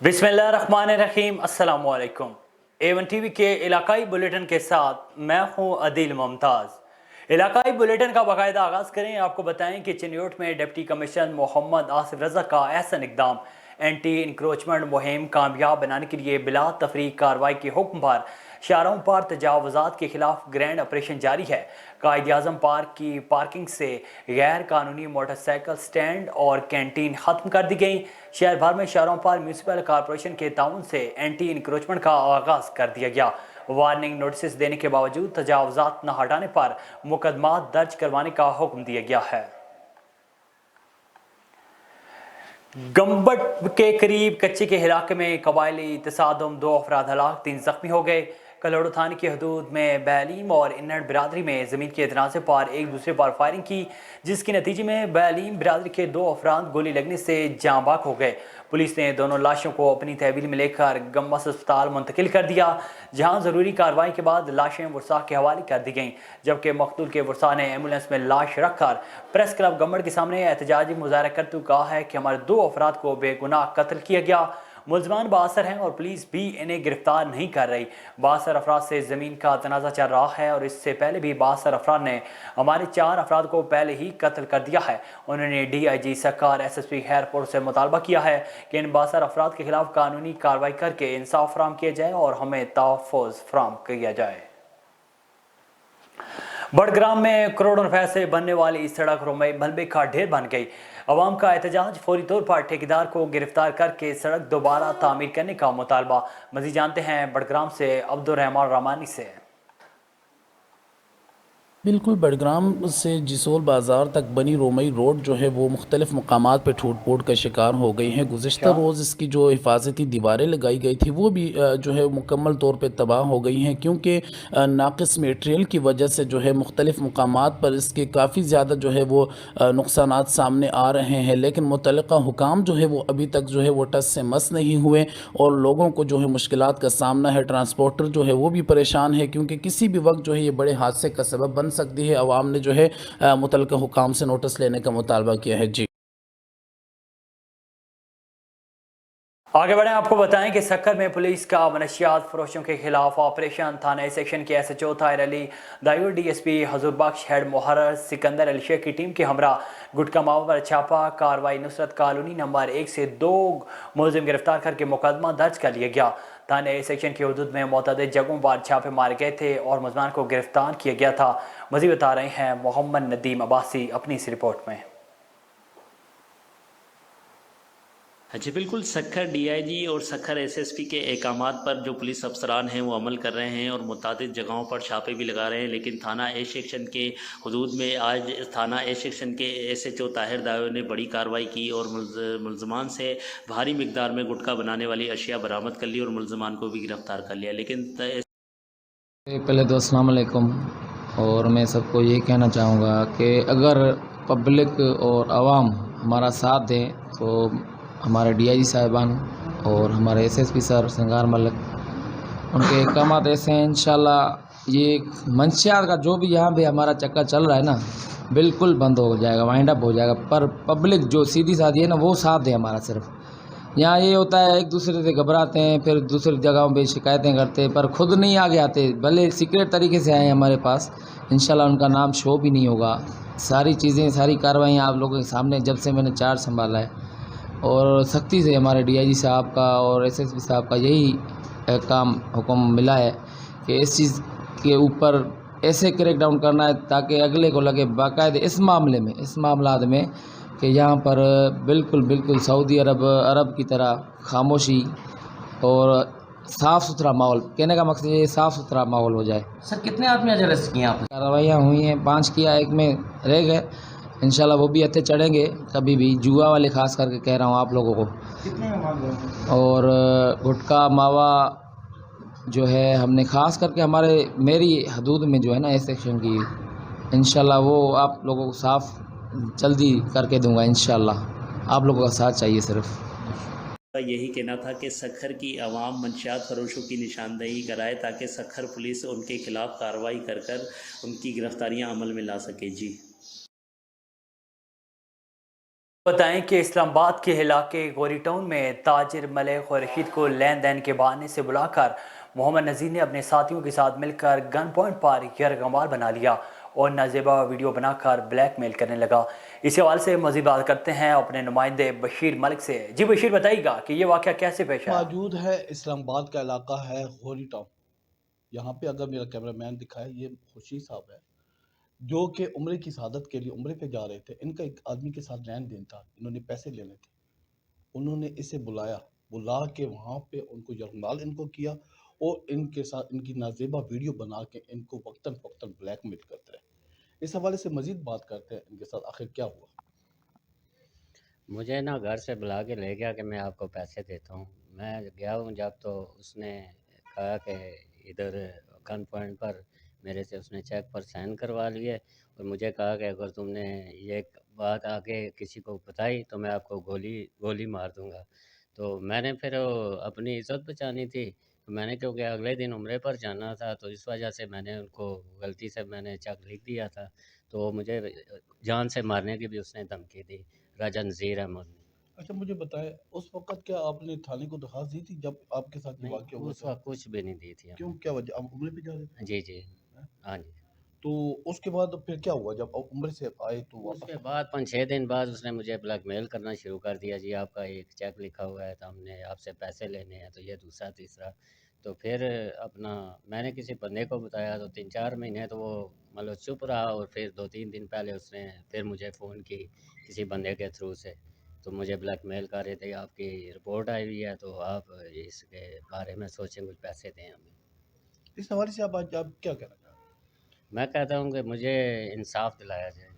बिस्मिल्लाहिर्रहमानिर्रहीम, अस्सलाम वालेकुम। A1 टीवी के इलाकाई बुलेटिन के साथ मैं हूं अदील मुमताज़। इलाकाई बुलेटिन का बाकायदा आगाज़ करें। आपको बताएं कि चिन्योट में डिप्टी कमिश्नर मोहम्मद आसिफ रज़ा का अहसन इक़दाम एंटी इंक्रोचमेंट मुहिम कामयाब बनाने के लिए बिला तफरीक कार्रवाई के हुक्म पर शाहराहों पर तजावुज़ात के खिलाफ ग्रैंड ऑपरेशन जारी है। कायद-ए-आज़म पार्क की पार्किंग से गैर कानूनी मोटरसाइकिल स्टैंड और कैंटीन ख़त्म कर दी गई। शहर भर में शहरों पर म्यूनसिपल कॉरपोरेशन के ताउन से एंटी इंक्रोचमेंट का आगाज़ कर दिया गया। वार्निंग नोटिस देने के बावजूद तजावुज़ात न हटाने पर मुकदमा दर्ज करवाने का हुक्म दिया गया है। गंबट के करीब कच्चे के इलाके में कबायली तसादुम, 2 अफराद हलाक, 3 जख्मी हो गए। कलोड़ो थाने की हदूद में बैलीम और इन्नड़ बिरादरी में ज़मीन के तनाज़े पर एक दूसरे पर फायरिंग की, जिसके नतीजे में बैलीम बिरादरी के 2 अफराद गोली लगने से जाँ बाक हो गए। पुलिस ने दोनों लाशों को अपनी तहवील में लेकर गम्बस अस्पताल मुंतकिल कर दिया, जहां ज़रूरी कार्रवाई के बाद लाशें वर्सा के हवाले कर दी गईं, जबकि मकतूल के वर्सा ने एम्बुलेंस में लाश रखकर प्रेस क्लब गंबड़ के सामने एहतजाजी मुजाहरा करते हुए कहा है कि हमारे 2 अफराद को बेगुनाह कत्ल किया गया। मुलजमान बासर हैं और पुलिस भी इन्हें गिरफ्तार नहीं कर रही। बासर अफराद से ज़मीन का तनाज़ा चल रहा है और इससे पहले भी बासर अफराद ने हमारे 4 अफराद को पहले ही कत्ल कर दिया है। उन्होंने DIG सरकार SSP खैरपुर से मुतालबा किया है कि इन बासर अफराद के खिलाफ कानूनी कार्रवाई करके इंसाफ फराहम किया जाए और हमें तहफ़्फ़ुज़ फराहम किया जाए। बड़ग्राम में करोड़ों रुपए से बनने वाली इस सड़क रोमई मलबे का ढेर बन गई। अवाम का एहतजाज, फौरी तौर पर ठेकेदार को गिरफ्तार करके सड़क दोबारा तामीर करने का मुतालबा। मज़ीद जानते हैं बड़ग्राम से अब्दुर्रहमान रामानी से। बिल्कुल, बड़ग्राम से जिसोल बाज़ार तक बनी रोमई रोड जो है वो मुख्तलिफ़ मकामात पर टूट फूट का शिकार हो गई हैं। गुज़िश्ता रोज़ इसकी जो हिफाजती दीवारें लगाई गई थी वो भी जो है मुकम्मल तौर पे तबाह हो गई हैं, क्योंकि नाक़िस मटेरियल की वजह से जो है मुख्तलिफ़ मकामात पर इसके काफ़ी ज़्यादा जो है वो नुकसानात सामने आ रहे हैं। लेकिन मुतल्लिक़ा हुकाम जो है वो अभी तक जो है वो टस से मस नहीं हुए और लोगों को जो है मुश्किलात का सामना है। ट्रांसपोर्टर जो है वो भी परेशान है, क्योंकि किसी भी वक्त जो है ये बड़े हादसे का सबब बन सकती है। अवाम ने जो है मुतल्लिक़ा हुकाम से नोटिस लेने का मुतालबा किया है। जी आगे बढ़ें, आपको बताएं कि सक्कर में पुलिस का मनशियात फरोशों के खिलाफ ऑपरेशन। थाना सेक्शन के SHO ताहिर अली, दायूर DSP हजूर बख्श, हेड मुहर्रर सिकंदर अली शेख की टीम के हमरा गुटका मावा पर छापा कार्रवाई। नुसरत कॉलोनी नंबर 1 से 2 मुलजिम गिरफ्तार करके मुकदमा दर्ज कर लिया गया। थाना सेक्शन की हदूद में मुतअद्दिद जगहों पर छापे मारे गए थे और मुलजमान को गिरफ्तार किया गया था। मज़ीद बता रहे हैं मोहम्मद नदीम अब्बासी अपनी इस रिपोर्ट में। जी बिल्कुल, सक्खर DIG और सक्खर SSP के अहकामात पर जो पुलिस अफसरान हैं वो अमल कर रहे हैं और मुतादिद जगहों पर छापे भी लगा रहे हैं। लेकिन थाना A सेक्शन के हदूद में आज थाना A सेक्शन के SHO ताहिर दायूर ने बड़ी कार्रवाई की और मुलजमान से भारी मिकदार में गुटखा बनाने वाली अशिया बरामद कर ली और मुलजमान को भी गिरफ्तार कर लिया। लेकिन पहले तो अस्सलाम वालेकुम। और मैं सबको ये कहना चाहूँगा कि अगर पब्लिक और आवाम हमारा साथ दें तो हमारे DIG साहिबान और हमारे SSP सर सिंगार मलिक, उनके अहकामात ऐसे हैं, इंशाल्लाह ये मंशियात का जो भी यहाँ पे हमारा चक्कर चल रहा है ना, बिल्कुल बंद हो जाएगा, वाइंड अप हो जाएगा। पर पब्लिक जो सीधी साधी है ना वो साथ दे हमारा। सिर्फ यहाँ ये होता है एक दूसरे से घबराते हैं, फिर दूसरी जगहों पे शिकायतें करते हैं, पर खुद नहीं आगे आते। भले सीक्रेट तरीके से आए हमारे पास, इंशाल्लाह उनका नाम शो भी नहीं होगा। सारी चीज़ें, सारी कार्रवाइयाँ आप लोगों के सामने जब से मैंने चार्ज संभाला है और सख्ती से हमारे DIG साहब का और SSP साहब का यही काम हुक्म मिला है कि इस चीज़ के ऊपर ऐसे क्रैक डाउन करना है ताकि अगले को लगे बाकायदे इस मामले में, इस मामलात में कि यहाँ पर बिल्कुल सऊदी अरब की तरह खामोशी और साफ़ सुथरा माहौल। कहने का मकसद ये साफ़ सुथरा माहौल हो जाए। सर कितने आदमी आज अरेस्ट किए आपने? कार्रवाइयाँ हुई हैं, 5 किया, 1 में रह गए। इंशाल्लाह वो भी हथे चढ़ेंगे कभी भी। जुआ वाले खास करके कह रहा हूँ आप लोगों को। और गुटखा मावा जो है हमने खास करके मेरी हदूद में जो है ना A सेक्शन की, इंशाल्लाह वो आप लोगों को साफ़ जल्दी करके दूंगा। इंशाल्लाह आप लोगों का साथ चाहिए सिर्फ। यही कहना था कि सक्खर की आवाम मंशियात फरोशों की निशानदेही कराए ताकि सक्खर पुलिस उनके खिलाफ कार्रवाई कर उनकी गिरफ्तारियां अमल में ला सके। जी। بتائیں کہ اسلام آباد کے علاقے گوری ٹاؤن میں تاجر ملک اور رشید کو لین دین کے بہانے سے بلا کر محمد نذیر نے اپنے ساتھیوں کے ساتھ مل کر گن پوائنٹ پر یرغمال بنا لیا اور نازیبا ویڈیو بنا کر بلیک میل کرنے لگا۔ اس حوالے سے مزید بات کرتے ہیں اپنے نمائندے بشیر ملک سے۔ جی بشیر، بتائیے گا کہ یہ واقعہ کیسے پیش آیا؟ موجود ہے اسلام آباد کا علاقہ ہے غوری ٹاؤن۔ یہاں پہ اگر میرا کیمرہ مین دکھائے، یہ خورشید صاحب ہے جو کہ عمرے کی سعادت کے لیے عمرے پہ جا رہے تھے۔ ان کا ایک آدمی کے ساتھ لین دین تھا، انہوں نے پیسے لینے تھے، انہوں نے اسے بلا کے وہاں پہ ان کو یرغمال ان کو کیا اور ان کے ساتھ ان کی نازیبا ویڈیو بنا کے ان کو وقتاً فوقتاً بلیک میل کرتے رہے۔ اس حوالے سے مزید بات کرتے ہیں ان کے ساتھ آخر کیا ہوا۔ مجھے نا گھر سے بلا کے لے گیا کہ میں آپ کو پیسے دیتا ہوں۔ میں گیا ہوں جب تو اس نے کہا کہ ادھر گن پوائنٹ پر میرے سے اس نے چیک پر سائن کروا لیے اور مجھے کہا کہ اگر تم نے یہ بات آگے کسی کو بتائی تو میں آپ کو گولی مار دوں گا۔ تو میں نے پھر اپنی عزت بچانی تھی، میں نے کیونکہ اگلے دن عمرے پر جانا تھا تو اس وجہ سے میں نے ان کو غلطی سے میں نے چیک لکھ دیا تھا، تو مجھے جان سے مارنے کی بھی اس نے دھمکی دی، راجہ نذیر احمد نے۔ اچھا مجھے بتائیں، اس وقت کیا آپ نے تھانے کو درخواست دی تھی جب آپ کے ساتھ یہ نہیں، واقعہ ہوا اس تھا؟ وقت کچھ بھی نہیں دی تھی ہم کیوں، نے۔ کیا وجہ؟ آپ عمرے پہ جا رہے تھے؟ جی جی، ہاں جی۔ تو اس کے بعد پھر کیا ہوا جب آپ عمرے سے آئے تو اس واپس؟ کے بعد 5-6 دن بعد اس نے مجھے بلیک میل کرنا شروع کر دیا، جی آپ کا ایک چیک لکھا ہوا ہے تو ہم نے آپ سے پیسے لینے ہیں، تو یہ دوسرا تیسرا۔ تو پھر اپنا میں نے کسی بندے کو بتایا تو 3-4 مہینے تو وہ مطلب چپ رہا، اور پھر 2-3 دن پہلے اس نے پھر مجھے فون کی کسی بندے کے تھرو سے، تو مجھے بلیک میل کر رہے تھے آپ کی رپورٹ آئی ہوئی ہے تو آپ اس کے بارے میں سوچیں، کچھ پیسے دیں ہمیں۔ اس حوالے سے آپ کیا کہنا چاہیں گے؟ میں کہتا ہوں کہ مجھے انصاف دلایا جائے۔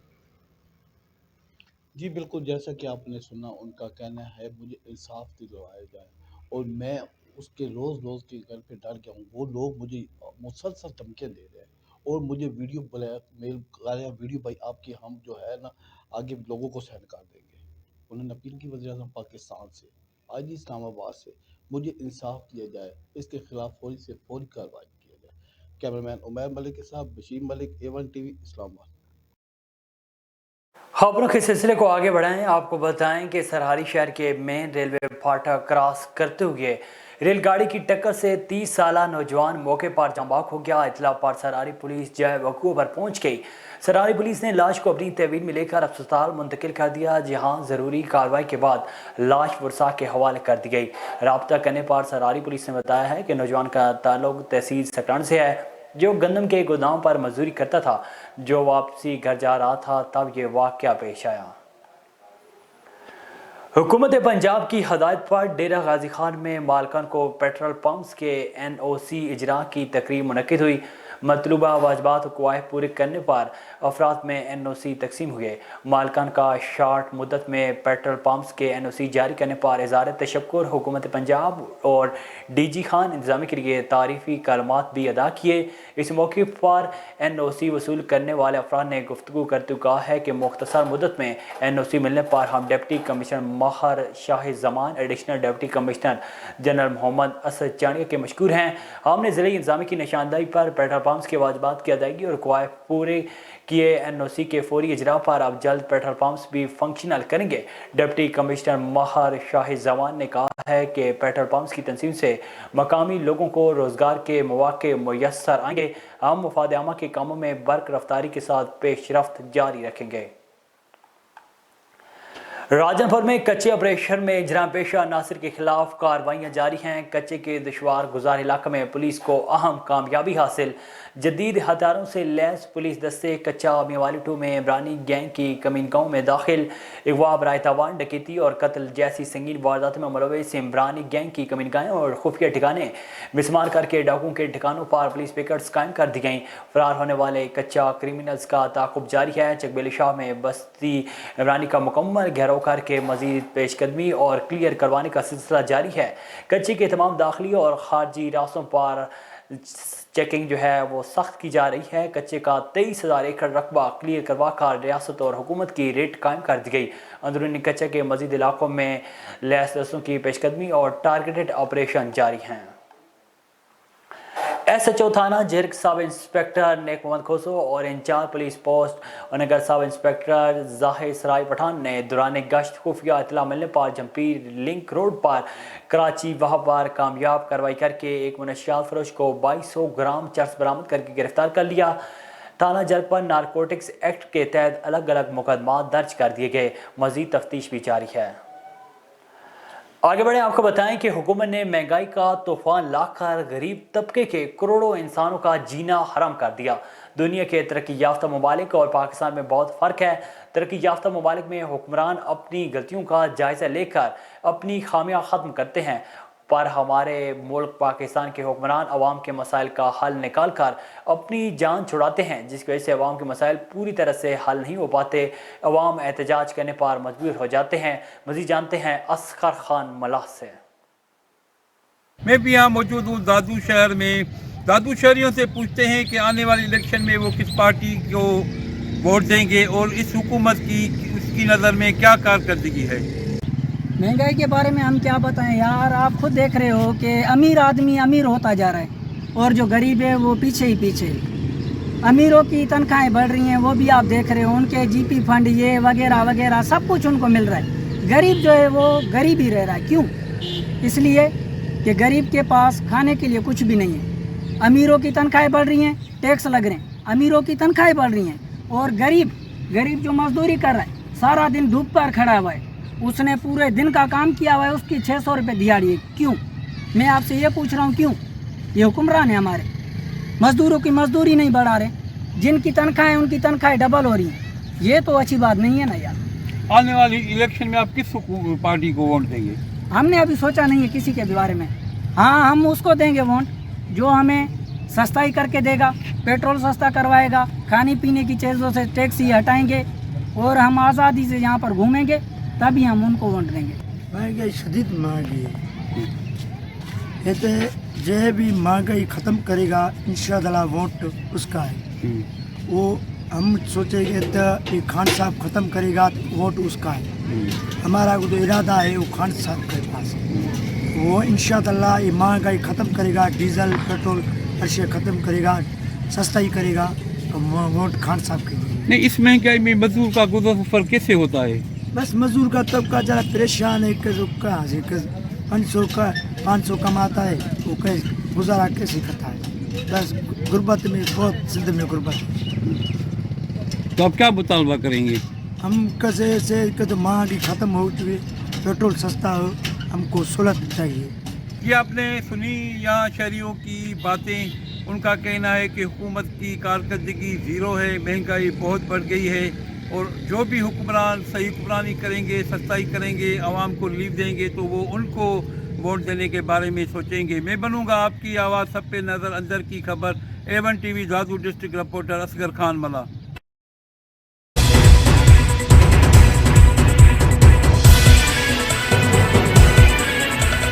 جی بالکل، جیسا کہ آپ نے سنا، ان کا کہنا ہے مجھے انصاف دلوایا جائے، اور میں اس کے روز کے گھر پہ ڈر گیا ہوں۔ وہ لوگ مجھے مسلسل دھمکیاں دے رہے ہیں اور مجھے ویڈیو بلیک میل کر رہے ہیں، ویڈیو بھائی آپ کی ہم جو ہے نا آگے لوگوں کو سینڈ کر دیں گے۔ انہوں نے اپیل کی وزیر اعظم پاکستان سے، آئی جی اسلام آباد سے، مجھے انصاف دیا جائے، اس کے خلاف فوری سے فوری کارروائی کیا جائے۔ کیمرہ مین عمیر ملک کے ساتھ بشیر ملک، A1 TV، اسلام آباد۔ خبروں کے سلسلے کو آگے بڑھائیں، آپ کو بتائیں کہ سرہاری شہر کے مین ریلوے پھاٹک کراس کرتے ہوئے ریل گاڑی کی ٹکر سے 30 سالہ نوجوان موقع پر جاں بحق ہو گیا۔ اطلاع پر سرہاری پولیس جائے وقوع پر پہنچ گئی۔ سرہاری پولیس نے لاش کو اپنی تحویل میں لے کر اسپتال منتقل کر دیا، جہاں ضروری کارروائی کے بعد لاش ورثاء کے حوالے کر دی گئی۔ رابطہ کرنے پر سرہاری پولیس نے بتایا ہے کہ نوجوان کا تعلق تحصیل سکران سے ہے، جو گندم کے گودام پر مزدوری کرتا تھا۔ جو واپسی گھر جا رہا تھا تب یہ واقعہ پیش آیا۔ حکومت پنجاب کی ہدایت پر ڈیرہ غازی خان میں مالکان کو پیٹرول پمپس کے NOC اجرا کی تقریب منعقد ہوئی۔ مطلوبہ واجبات و قواعد پورے کرنے پر افراد میں NOC تقسیم ہوئے۔ مالکان کا شارٹ مدت میں پیٹرول پمپس کے NOC جاری کرنے پر اظہار تشکر حکومت پنجاب اور DG خان انتظامیہ کے لیے تعریفی کلمات بھی ادا کیے۔ اس موقع پر NOC وصول کرنے والے افراد نے گفتگو کرتے کہا ہے کہ مختصر مدت میں NOC ملنے پر ہم ڈپٹی کمشنر ماہر شاہ زمان، ایڈیشنل ڈپٹی کمشنر جنرل محمد اسد چانیہ کے مشکور ہیں۔ ہم نے ضلعی انتظامیہ کی نشاندہی پر پیٹرول پمپس کے واجبات کی ادائیگی اور قواعد پورے کیے۔ NOC کے فوری اجرا پر اب جلد پیٹرول پمپس بھی فنکشنل کریں گے۔ ڈپٹی کمشنر ماہر شاہ زمان نے کہا ہے کہ پیٹرول پمپس کی تنظیم سے مقامی لوگوں کو روزگار کے مواقع میسر آئیں گے۔ ہم مفاد عامہ کے کاموں میں برق رفتاری کے ساتھ پیش رفت جاری رکھیں گے۔ راجن پور میں کچے آپریشن میں جرائم پیشہ عناصر کے خلاف کارروائیاں جاری ہیں۔ کچے کے دشوار گزار علاقے میں پولیس کو اہم کامیابی حاصل۔ جدید ہتھیاروں سے لیس پولیس دستے کچا میوالی 2 میں عمرانی گینگ کی کمین گاؤں میں داخل۔ اغوا، برائے تاوان، ڈکیتی اور قتل جیسی سنگین وارداتوں میں ملوث عمرانی گینگ کی کمین گاہیں اور خفیہ ٹھکانے مسمار کر کے ڈاکوؤں کے ٹھکانوں پر پولیس پکٹس قائم کر دی گئیں۔ فرار ہونے والے کچا کرمنلز کا تعاقب جاری ہے۔ چکبیلی شاہ میں بستی عمرانی کا مکمل گھیراؤ کر کے مزید پیش قدمی اور کلیئر کروانے کا سلسلہ جاری ہے۔ کچے کے تمام داخلی اور خارجی راستوں پر چیکنگ جو ہے وہ سخت کی جا رہی ہے۔ کچے کا 23,000 ایکڑ رقبہ کلیئر کروا کر ریاست اور حکومت کی ریٹ قائم کر دی گئی۔ اندرونی کچے کے مزید علاقوں میں لیس دستوں کی پیش قدمی اور ٹارگیٹڈ آپریشن جاری ہیں۔ SHO थाना झिरक सब इंस्पेक्टर नेक मोहम्मद खोसो और इंचार्ज पुलिस पोस्ट और नगर सब इंस्पेक्टर जाहिर सराय पठान ने दौरान गश्त खुफिया इतला मिलने पर जमपीर लिंक रोड पर कराची वहां पर कामयाब कार्रवाई करके एक मुनशियात फरोश को 2200 ग्राम चरस बरामद करके गिरफ्तार कर लिया। थाना झिरक पर नारकोटिक्स एक्ट के तहत अलग अलग मुकदमा दर्ज कर दिए गए। मजीद तफ्तीश भी जारी है। आगे बढ़े, आपको बताएं कि हुकूमत ने महंगाई का तूफान लाकर गरीब तबके के करोड़ों इंसानों का जीना हराम कर दिया। दुनिया के तरक्की याफ्ता ममालिक और पाकिस्तान में बहुत फ़र्क है। तरक्की याफ्ता ममालिक में हुक्मरान अपनी गलतियों का जायज़ा लेकर अपनी खामियां ख़त्म करते हैं, पर हमारे मुल्क पाकिस्तान के हुक्मरान अवाम के मसाइल का हल निकाल कर अपनी जान छुड़ाते हैं, जिसकी वजह से अवाम के मसाइल पूरी तरह से हल नहीं हो पाते। अवाम एहतजाज करने पर मजबूर हो जाते हैं। मज़ीद जानते हैं असगर खान मलाह से। मैं भी यहाँ मौजूद हूँ दादू शहर में। दादू शहरियों से पूछते हैं कि आने वाली इलेक्शन में वो किस पार्टी को वोट देंगे और इस हुकूमत की उसकी नज़र में क्या कारकर्दगी है। महंगाई के बारे में हम क्या बताएं यार, आप खुद देख रहे हो कि अमीर आदमी अमीर होता जा रहा है और जो गरीब है वो पीछे ही पीछे। अमीरों की तनख्वाहें बढ़ रही हैं, वो भी आप देख रहे हो, उनके जीपी फंड ये वगैरह वगैरह सब कुछ उनको मिल रहा है। गरीब जो है वो गरीब ही रह रहा है। क्यों? इसलिए कि गरीब के पास खाने के लिए कुछ भी नहीं है। अमीरों की तनख्वाहें बढ़ रही हैं, टैक्स लग रहे हैं, अमीरों की तनख्वाहें बढ़ रही हैं, और गरीब जो मजदूरी कर रहा है, सारा दिन धूप पर खड़ा हुआ है, उसने पूरे दिन का काम किया हुआ है, उसकी 600 रुपये दिहाड़ी है। क्यों? मैं आपसे ये पूछ रहा हूँ, क्यों? ये हुक्मरान है हमारे, मजदूरों की मजदूरी नहीं बढ़ा रहे, जिनकी तनख्वाहें उनकी तनख्वाहें डबल हो रही हैं। ये तो अच्छी बात नहीं है ना यार। आने वाली इलेक्शन में आप किस पार्टी को वोट देंगे? हमने अभी सोचा नहीं है किसी के बारे में। हाँ, हम उसको देंगे वोट जो हमें सस्ताई करके देगा, पेट्रोल सस्ता करवाएगा, खाने पीने की चीज़ों से टैक्स ही हटाएंगे और हम आज़ादी से यहाँ पर घूमेंगे, तभी हम उनको वोट देंगे। महंगाई शदीद महंगी है, तो जो भी महंगाई ख़त्म करेगा इंशाअल्लाह वोट उसका है। वो हम सोचेंगे तो ये खान साहब ख़त्म करेगा तो वोट उसका है। हमारा तो इरादा है वो खान साहब के पास, वो इंशाअल्लाह ये महंगाई ख़त्म करेगा, डीजल पेट्रोल हर चीज़ ख़त्म करेगा, सस्ताई करेगा, तो वोट खान साहब के लिए। नहीं, इस महंगाई में मजदूर का गुजर बसर कैसे होता है? बस मजदूर का तबका ज़रा परेशान है, कहाँ से 500 कमाता है, वो कैसे गुजारा कैसे करता है। बस गुर्बत में बहुत सिंध में गुर्बत है। तो आप क्या मुतालबा करेंगे? हम कैसे से तो महंगाई ख़त्म हो चुकी, पेट्रोल सस्ता हो, हमको सहूलत चाहिए। ये आपने सुनी यहाँ शहरियों की बातें। उनका कहना है कि हुकूमत की कारकर्दगी ज़ीरो है, महंगाई बहुत बढ़ गई है और जो भी हुक्मरान सही हुक्मरानी करेंगे, सस्ताई करेंगे, आवाम को रिलीफ देंगे, तो वो उनको वोट देने के बारे में सोचेंगे। मैं बनूंगा आपकी आवाज़, सब पे नज़र, अंदर की खबर। A1 TV दादू डिस्ट्रिक्ट रिपोर्टर असगर खान मला।